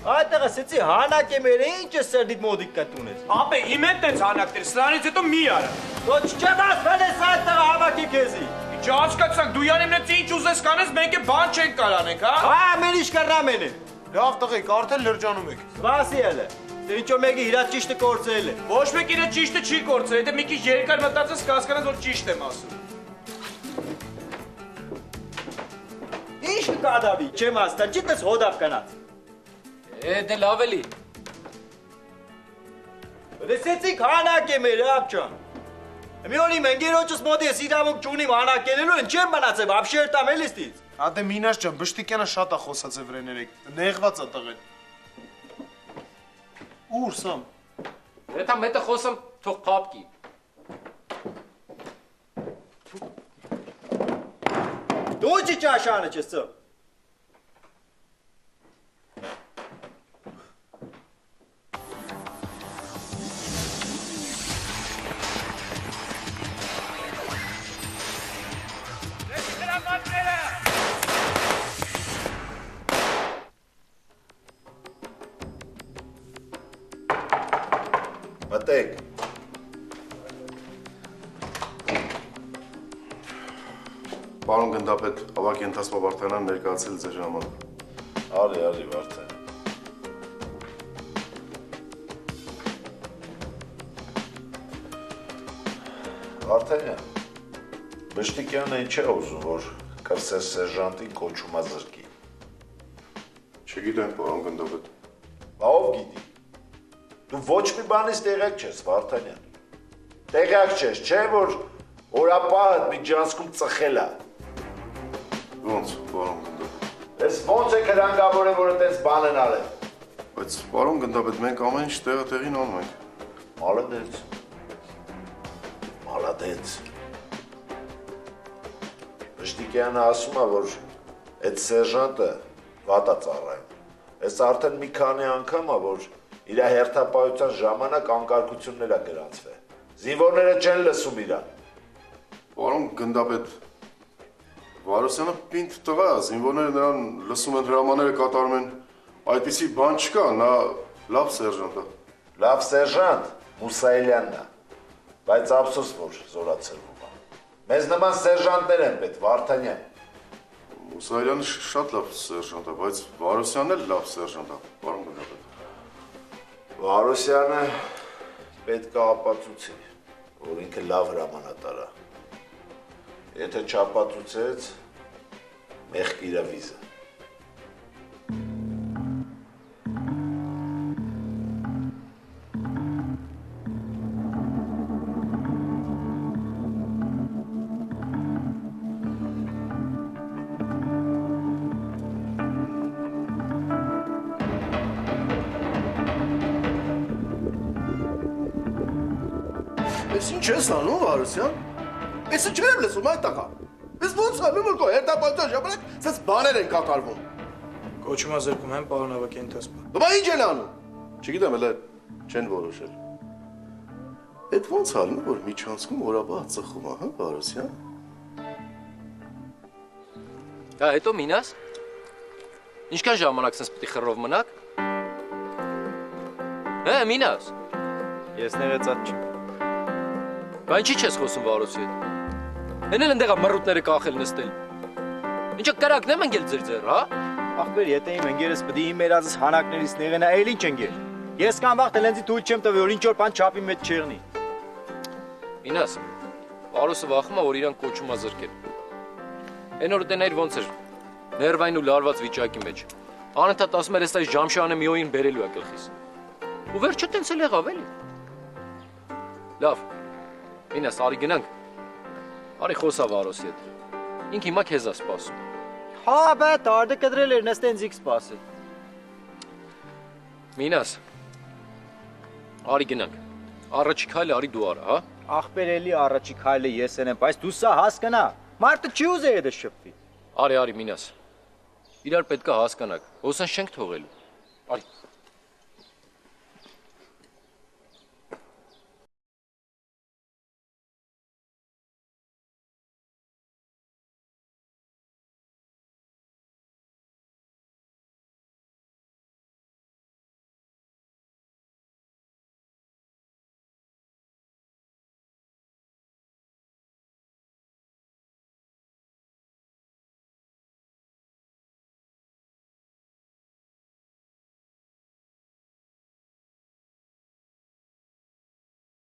Այդտեղը սեցի հանակ եմ էր ինչ է սրդիտ մոդիկ կտունես։ Ապե իմ են տենց հանակներ, սրանից հետո մի արա։ Ոչ չեմ ասվել ես այդտեղը հավաքի քեզի։ Ինչ հասկացանք, դու յանիմն է ինչ ուզես կանես, մենք է բան չենք կարանենք, հա։ Հա, մեր ինչ կռամեն է։ Լավ տղեկ, արդեն լրջանում եք։ Սպասի ելը։ Դե ինչ որ մեկը իր ճիշտը կորցրել է։ Ոչ մեկ իր ճիշտը չի կորցրել, եթե մի քիչ երկար մտածես կհասկանաս, որ ճիշտ եմ ասում։ Ինչ կկադավի, չեմ հասկան, չի տես հոդավ կանած։ Դե լավ էլի։ Դեսեցիք հանակ եմ էր, ապճան։ Մի օրի մենգերոջս մոտ ես իրավունք չունիմ հանակ ելելու, են չեմ մնացել, ապշի երտամ էլ իստից։ Ադե մինաշ ջան, բշտիկյանը շատ է խոսած է վրեներեք, նեղված է տղեն։ Ուր սամ։ Եթե մետը խոսամ, թող փապկի։ Դու չի ճաշանը չես ծը։ Մտեք։ Պարոն գնդապետ, ավակ ենթասպա Վարդանյան ներկայացել ձեր ժամանակ։ Արի, Վարդան։ Վարդանյան, Բշտիկյանը ինչ է ուզում, որ կրսես սերժանտին կոչումա զրկի։ Չգիտեմ, պարոն գնդապետ։ Բա ով գիտի։ Դու ոչ մի բանից տեղյակ չես, Վարդանյան։ Տեղյակ չես, չէ՞ որ օրապահդ մի ջանցքում ծխել է։ Ոնց, պարոն գնդապետ։ Ես ոնց է հրանգավոր է, որ այդպես բան են արել։ Բայց պարոն գնդապետ, մենք ամեն ինչ տեղին անում ենք։ Մալադեց։ Մալադեց։ Բշտիկյանը ասում է, որ այդ սերժանտը վատ է ծառայում։ Ես արդեն մի քանի անգամ է, որ իր հերթապահության ժամանակ անկարգություններ է գրանցվել։ Զինվորները չեն լսում իրան։ Պարոն գնդապետ, Վարոսյանը պինդ տղա է, զինվորները նրան լսում են, հրամանները կատարում են, այդպիսի բան չկա, նա լավ սերժանտ է։ Լավ սերժանտ Մուսայելյանն է, բայց ափսոս որ զորացրվում է։ Մեզ նման սերժանտներ են պետք, Վարդանյան։ Մուսայելյանը շատ լավ սերժանտ է, բայց Վարոսյանն էլ լավ սերժանտ է, պարոն գնդապետ։ Վարոսյանը պետք է ապացուցի, որ ինքը լավ հրամանատար է։ Եթե չապացուցեց, մեղք իր վիզը։ Ես ինչ ես անում, Վարոսյան։ Ես չեմ լսում այդ տղա։ Ես ոնց անում որ քո հերթապահության ժամանակ սենց բաներ են կատարվում։ Կոչումա զրկում եմ, պարոն ավակ ենթասպա։ Դու ինչ են անում։ Չգիտեմ, էլ չեն որոշել։ Այդ ոնց ալն է, որ միջանցքում օրաբահ ծխում է, հա, Վարոսյան։ Հա, հետո մինաս։ Ինչքան ժամանակ սենց պիտի խռով մնաք։ Հա, մինաս։ Ես ներեցած չեմ։ Բա ինչի չես խոսում Վարոսի հետ։ Հեն էլ ընդեղա մռուտները կախել նստել։ Ինչը կրակն եմ ընկել ձեր ձեռ, հա։ Ախպեր, եթե իմ ընկերս պիտի իմ երազս հանակներից նեղենա, էլ ինչ ընկեր։ Ես կամ վաղ տելենցի թույլ չեմ տվել, որ ինչ որ բան չափի մեջ չեղնի։ Մինաս, Վարոսը վախում է, որ իրան կոչումա զրկել։ Այն օր տեներ ոնց էր, ներվային ու լարված վիճակի մեջ։ Անընդհատ ասում էր, ես այս Ժամշանը միոյին բերելու է գլխիս։ Ու վերջը տենց էլ եղավ էլի։ Լավ, Մինաս, արի գնանք։ Արի խոսա Վարոսի հետ։ Ինք հիմա քեզ է սպասում։ Հա, բա տարդը կդրել էր նստեն զիք սպասի։ Մինաս, արի գնանք։ Առաջի քայլը արի դու արա, հա։ Ախպեր էլի առաջի քայլը ես եմ, բայց դու սա հասկանա։ Մարդը չի ուզե դա շփվի։ Արի, Մինաս։ Իրար պետք է հասկանաք։ Հոսանք չենք թողելու։ Արի։